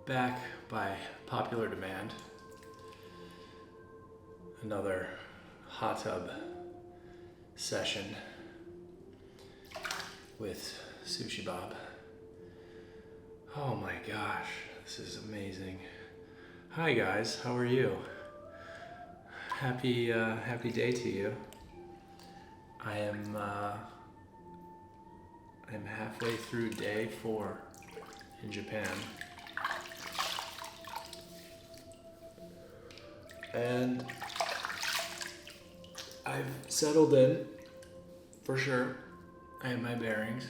back by popular demand. Another hot tub session with Sushi Bob. Oh my gosh, this is amazing. Hi guys, how are you? Happy day to you. I'm halfway through day 4 in Japan. And I've settled in, for sure. I have my bearings.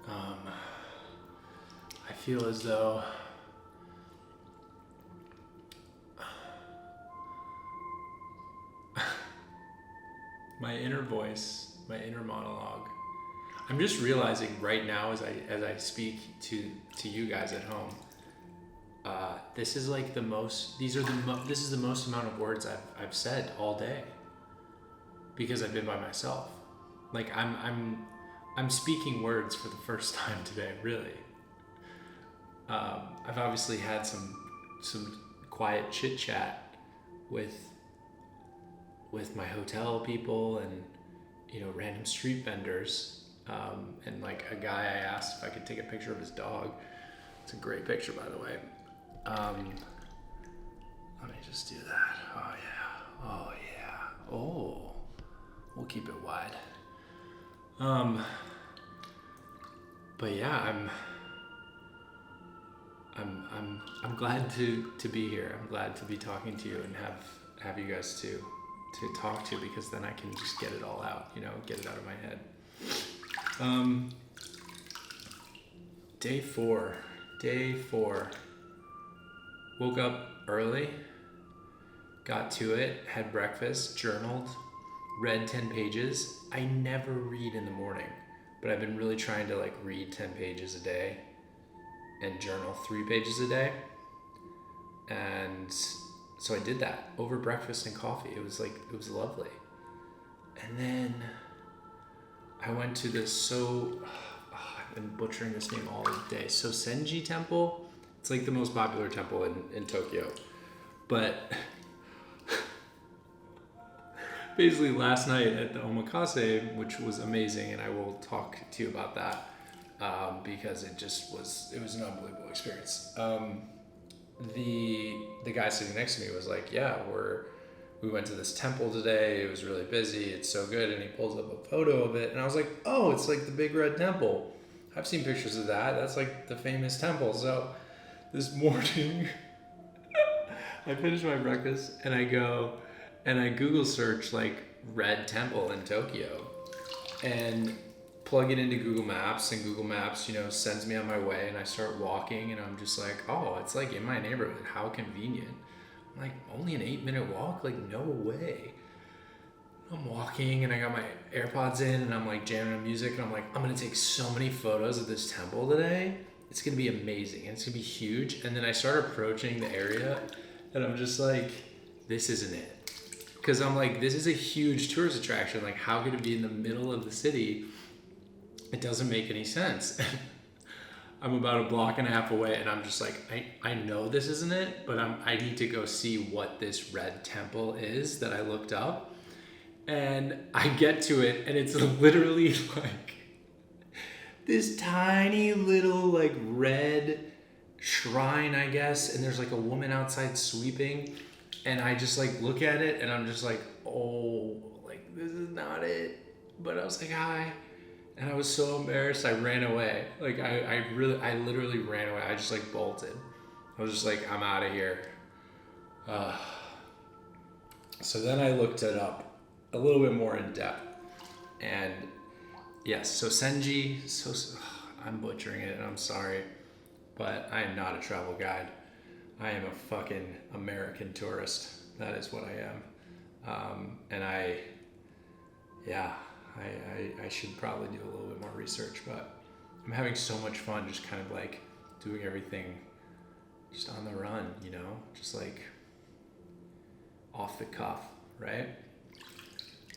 I feel as though my inner voice, my inner monologue. I'm just realizing right now as I speak to you guys at home, this is like the most. This is the most amount of words I've said all day, because I've been by myself. Like I'm speaking words for the first time today, really. I've obviously had some quiet chit chat with my hotel people and random street vendors, and like a guy I asked if I could take a picture of his dog. It's a great picture, by the way. Let me just do that. Oh yeah. Oh, we'll keep it wide. But yeah, I'm glad to be here. I'm glad to be talking to you and have you guys to talk to, because then I can just get it all out, get it out of my head. Day four. Woke up early, got to it, had breakfast, journaled, read 10 pages. I never read in the morning, but I've been really trying to read 10 pages a day and journal 3 pages a day. And so I did that over breakfast and coffee. It was lovely. And then I went to this I've been butchering this name all day. Sensoji temple. It's like the most popular temple in Tokyo. But basically last night at the omakase, which was amazing, and I will talk to you about that, because it was an unbelievable experience. The guy sitting next to me was like, yeah, we went to this temple today. It was really busy. It's so good. And he pulls up a photo of it. And I was like, oh, it's like the big red temple. I've seen pictures of that. That's like the famous temple. So this morning, I finished my breakfast and I go and I Google search red temple in Tokyo and plug it into Google Maps, and Google Maps, sends me on my way, and I start walking, and I'm just like, oh, it's like in my neighborhood. How convenient. I'm like, only an 8-minute walk? No way. I'm walking, and I got my AirPods in, and I'm jamming on music, and I'm like, I'm gonna take so many photos of this temple today. It's gonna be amazing, and it's gonna be huge. And then I start approaching the area, and I'm just like, this isn't it. Because I'm like, this is a huge tourist attraction. How could it be in the middle of the city? It doesn't make any sense. I'm about a block and a half away, and I'm just like, I know this isn't it, but I need to go see what this red temple is that I looked up. And I get to it, and it's literally this tiny little red shrine, I guess, and there's a woman outside sweeping, and I just look at it, and I'm just like, oh, this is not it. But I was like, hi. And I was so embarrassed, I ran away. I literally ran away. I just bolted. I was just like, I'm out of here. So then I looked it up a little bit more in depth. And yes, so Senji, I'm butchering it and I'm sorry, but I am not a travel guide. I am a fucking American tourist. That is what I am. And I should probably do a little bit more research, but I'm having so much fun just kind of doing everything just on the run, just off the cuff, right?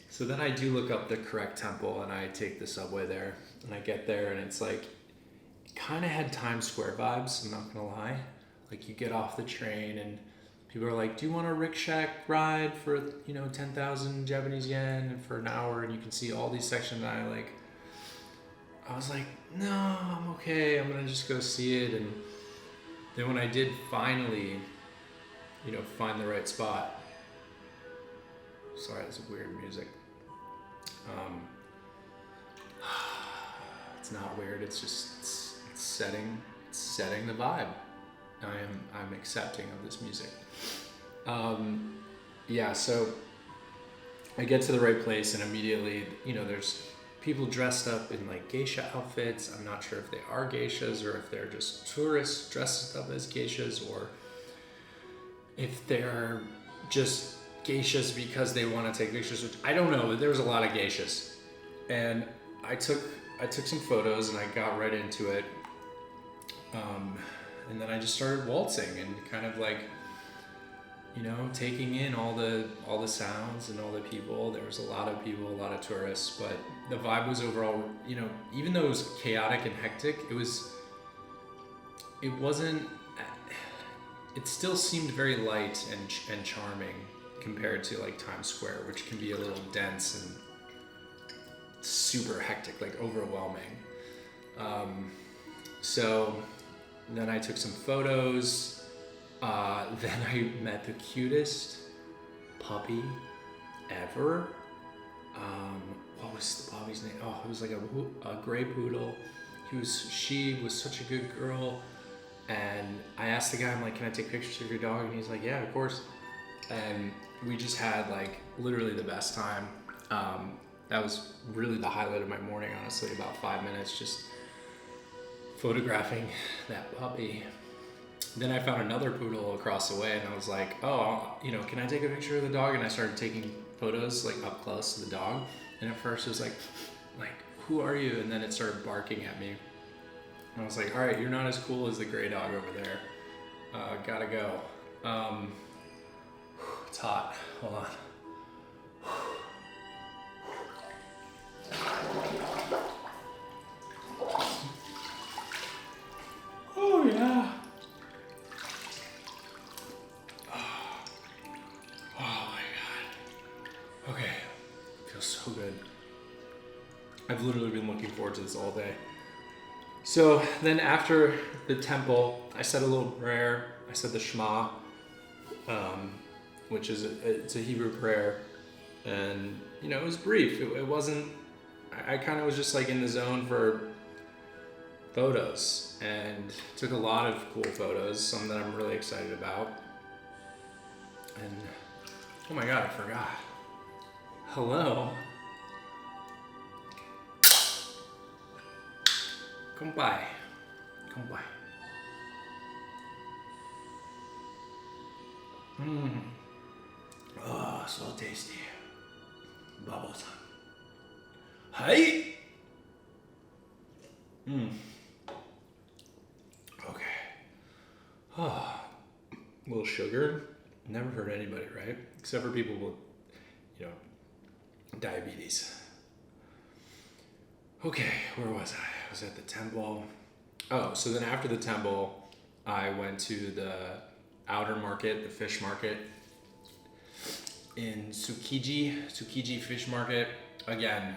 So then I do look up the correct temple, and I take the subway there, and I get there, and it's kind of had Times Square vibes, I'm not gonna lie. Like you get off the train and people are like, do you want a rickshaw ride for, 10,000 Japanese yen and for an hour? And you can see all these sections. And I was like, no, I'm okay. I'm gonna just go see it. And then when I did finally, find the right spot. Sorry, it's weird music. It's not weird. It's just it's setting the vibe. I'm accepting of this music. So I get to the right place and immediately, there's people dressed up in like geisha outfits. I'm not sure if they are geishas or if they're just tourists dressed up as geishas, or if they're just geishas because they want to take pictures, which I don't know, but there was a lot of geishas. And I took some photos and I got right into it. And then I just started waltzing and kind of like, taking in all the sounds and all the people. There was a lot of people, a lot of tourists, but the vibe was overall, even though it was chaotic and hectic, it still seemed very light and charming compared to like Times Square, which can be a little dense and super hectic, like overwhelming. So then I took some photos. Then I met the cutest puppy ever. What was the puppy's name? Oh, it was like a gray poodle. She was such a good girl. And I asked the guy, I'm like, can I take pictures of your dog? And he's like, yeah, of course. And we just had like literally the best time. That was really the highlight of my morning, honestly, about 5 minutes just photographing that puppy. Then I found another poodle across the way and I was like, oh, can I take a picture of the dog? And I started taking photos like up close to the dog. And at first it was like, who are you? And then it started barking at me. And I was like, all right, you're not as cool as the gray dog over there. Gotta go. It's hot, hold on. Oh yeah. Okay, feels so good. I've literally been looking forward to this all day. So then after the temple, I said a little prayer. I said the Shema, which is it's a Hebrew prayer, and it was brief. It wasn't. I kind of was just like in the zone for photos, and took a lot of cool photos. Some that I'm really excited about. And oh my God, I forgot. Hello. Kompai. Oh, so tasty. Bubbles. Hi. Okay. Oh, a little sugar. Never hurt anybody, right? Except for people with, diabetes. Okay, where was I? I was at the temple. Oh, so then after the temple, I went to the outer market, the fish market in Tsukiji fish market. Again,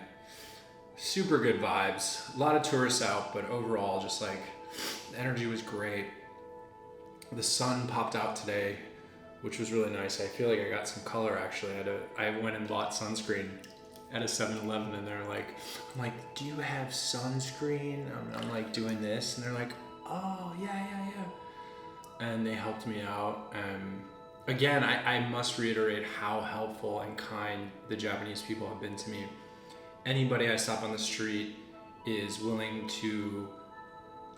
super good vibes. A lot of tourists out, but overall, just like the energy was great. The sun popped out today, which was really nice. I feel like I got some color actually. I went and bought sunscreen at a 7-Eleven and I'm like, do you have sunscreen? I'm like doing this and they're like, oh yeah. And they helped me out. Again, I must reiterate how helpful and kind the Japanese people have been to me. Anybody I stop on the street is willing to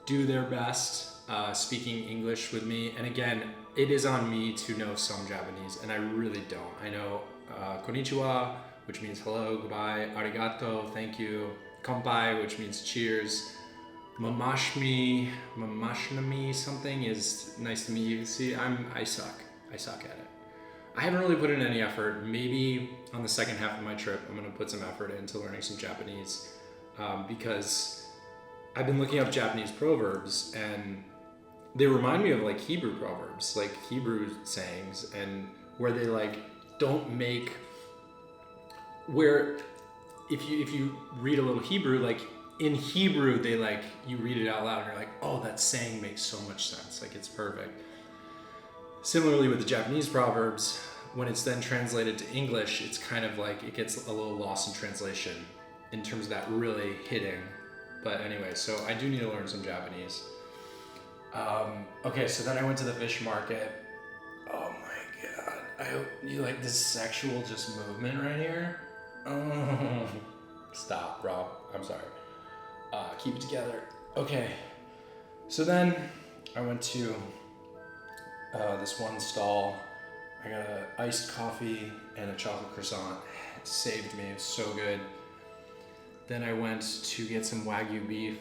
do their best speaking English with me. And again, it is on me to know some Japanese, and I really don't. I know konnichiwa, which means hello, goodbye, arigato, thank you, kanpai, which means cheers, mamashmi something is nice to meet you. See, I suck at it. I haven't really put in any effort. Maybe on the second half of my trip, I'm gonna put some effort into learning some Japanese because I've been looking up Japanese proverbs, and they remind me of like Hebrew proverbs, like Hebrew sayings, and where they like don't make, where if you read a little Hebrew, like in Hebrew they like, you read it out loud and you're like, oh, that saying makes so much sense, like it's perfect. Similarly with the Japanese proverbs, when it's then translated to English, it's kind of like it gets a little lost in translation in terms of that really hitting. But anyway, so I do need to learn some Japanese. Okay, so then I went to the fish market. Oh my god, I hope you like this sexual just movement right here. Oh. Stop, Rob, I'm sorry. Keep it together. Okay, so then I went to this one stall. I got an iced coffee and a chocolate croissant. It saved me, it was so good. Then I went to get some Wagyu beef,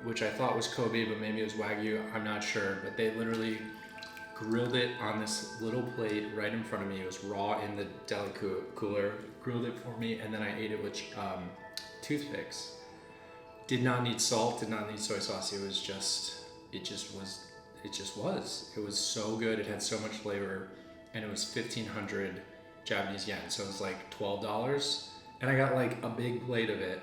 which I thought was Kobe, but maybe it was Wagyu, I'm not sure. But they literally grilled it on this little plate right in front of me. It was raw in the deli cooler, grilled it for me, and then I ate it with toothpicks. Did not need salt, did not need soy sauce. It was so good. It had so much flavor, and it was 1,500 Japanese yen, so it was like $12. And I got like a big plate of it.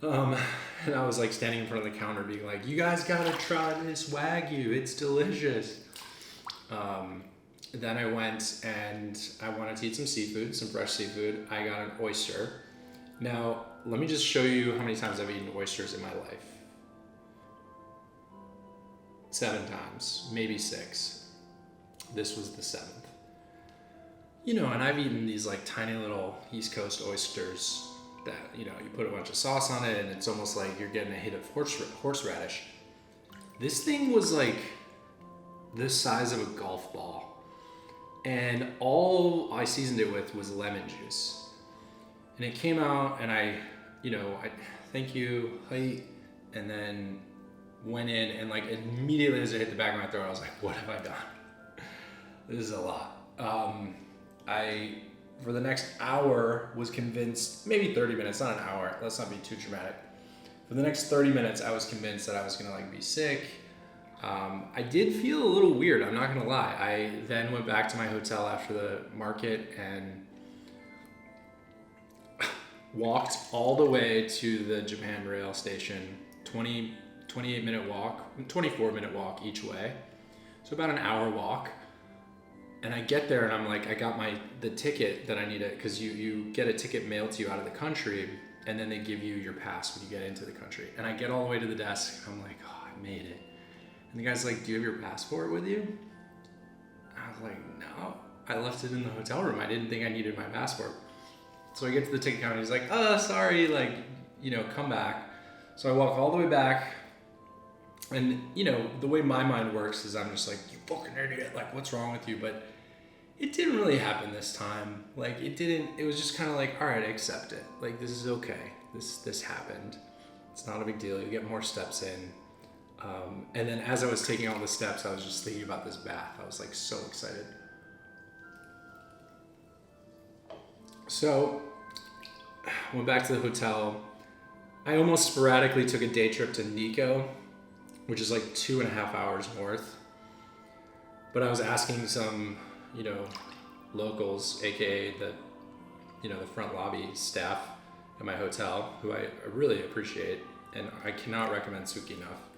And I was like standing in front of the counter being like, you guys gotta try this Wagyu, it's delicious. Then I went and I wanted to eat some seafood, some fresh seafood. I got an oyster. Now, let me just show you how many times I've eaten oysters in my life. 7 times, maybe 6. This was the 7th. You know, and I've eaten these like tiny little East Coast oysters that, you know, you put a bunch of sauce on it and it's almost like you're getting a hit of horseradish. This thing was like the size of a golf ball. And all I seasoned it with was lemon juice. And it came out and I thank you, hi, and then went in and like immediately as it hit the back of my throat, I was like, what have I done? This is a lot. I, for the next hour, was convinced, maybe 30 minutes, not an hour, let's not be too dramatic. For the next 30 minutes, I was convinced that I was gonna like be sick. I did feel a little weird, I'm not gonna lie. I then went back to my hotel after the market and walked all the way to the Japan Rail station, 28-minute walk, 24-minute walk each way. So about an hour walk. And I get there and I'm like, I got the ticket that I needed, because you get a ticket mailed to you out of the country and then they give you your pass when you get into the country. And I get all the way to the desk and I'm like, oh, I made it. And the guy's like, do you have your passport with you? I was like, no, I left it in the hotel room. I didn't think I needed my passport. So I get to the ticket counter and he's like, oh, sorry, like, come back. So I walk all the way back. And, the way my mind works is I'm just like, you fucking idiot, like, what's wrong with you? But it didn't really happen this time. Like, it was just kind of like, all right, I accept it. Like, this is okay. This happened. It's not a big deal. You get more steps in. And then as I was taking all the steps, I was just thinking about this bath. I was like so excited. So, went back to the hotel. I almost sporadically took a day trip to Nikko, which is like 2.5 hours north. But I was asking some, locals, aka the front lobby staff at my hotel, who I really appreciate, and I cannot recommend Tsuki enough.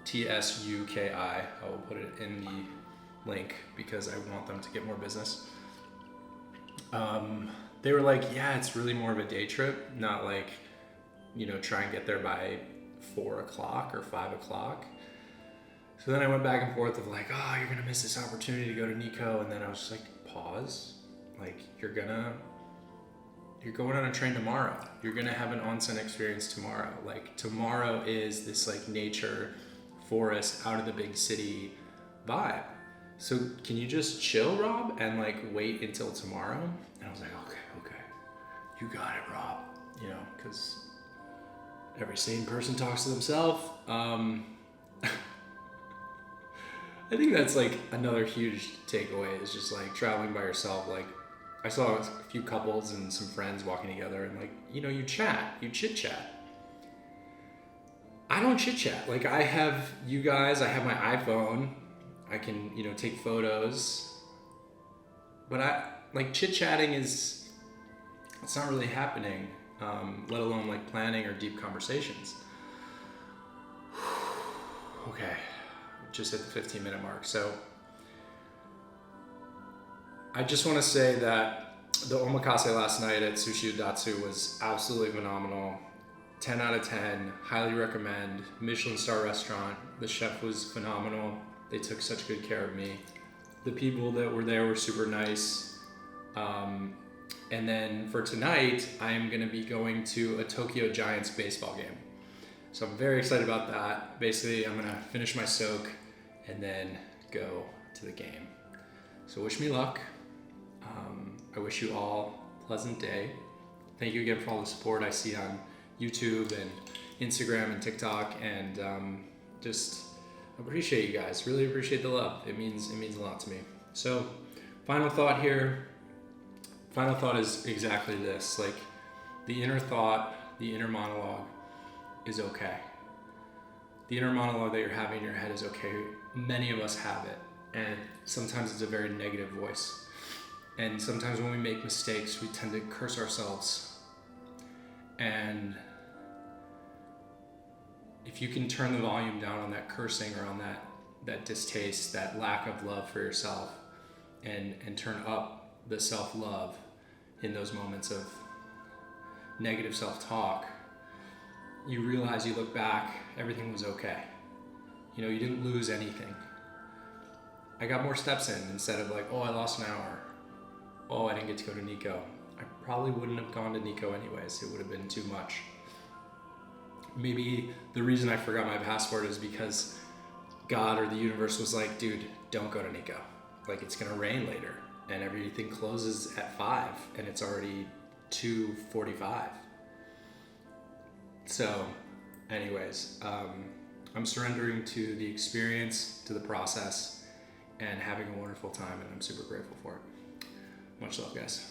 TSUKI. I will put it in the link because I want them to get more business. They were like, yeah, it's really more of a day trip, not like, try and get there by 4 o'clock or 5 o'clock. So then I went back and forth of like, oh, you're gonna miss this opportunity to go to Nikko, and then I was just like, pause. Like, you're going on a train tomorrow. You're gonna have an onsen experience tomorrow. Like, tomorrow is this like nature, forest, out of the big city vibe. So can you just chill, Rob, and like wait until tomorrow? And I was like, okay, you got it, Rob. Because every sane person talks to themselves. I think that's like another huge takeaway is just like traveling by yourself. Like, I saw a few couples and some friends walking together and like, you chit chat. I don't chit chat. Like I have you guys, I have my iPhone. I can, take photos. But like chit chatting it's not really happening, let alone like planning or deep conversations. Okay, just hit the 15-minute mark. So I just want to say that the omakase last night at Sushi Udatsu was absolutely phenomenal. 10 out of 10, highly recommend. Michelin star restaurant. The chef was phenomenal. They took such good care of me. The people that were there were super nice. And then for tonight, I'm going to be going to a Tokyo Giants baseball game. So I'm very excited about that. Basically, I'm going to finish my soak and then go to the game. So wish me luck. I wish you all a pleasant day. Thank you again for all the support I see on YouTube and Instagram and TikTok, and just appreciate you guys. Really appreciate the love. It means a lot to me. So final thought here. Final thought is exactly this. Like the inner thought, the inner monologue is okay. The inner monologue that you're having in your head is okay. Many of us have it, and sometimes it's a very negative voice. And sometimes when we make mistakes, we tend to curse ourselves. And if you can turn the volume down on that cursing or on that distaste, that lack of love for yourself, and turn up the self-love in those moments of negative self-talk, you realize, you look back, everything was okay. You didn't lose anything. I got more steps in instead of like, oh, I lost an hour. Oh, I didn't get to go to Nico. I probably wouldn't have gone to Nico anyways. It would have been too much. Maybe the reason I forgot my passport is because God or the universe was like, dude, don't go to Nico. Like, it's gonna rain later and everything closes at 5 and it's already 2:45. So anyways, I'm surrendering to the experience, to the process, and having a wonderful time, and I'm super grateful for it. Much love, guys.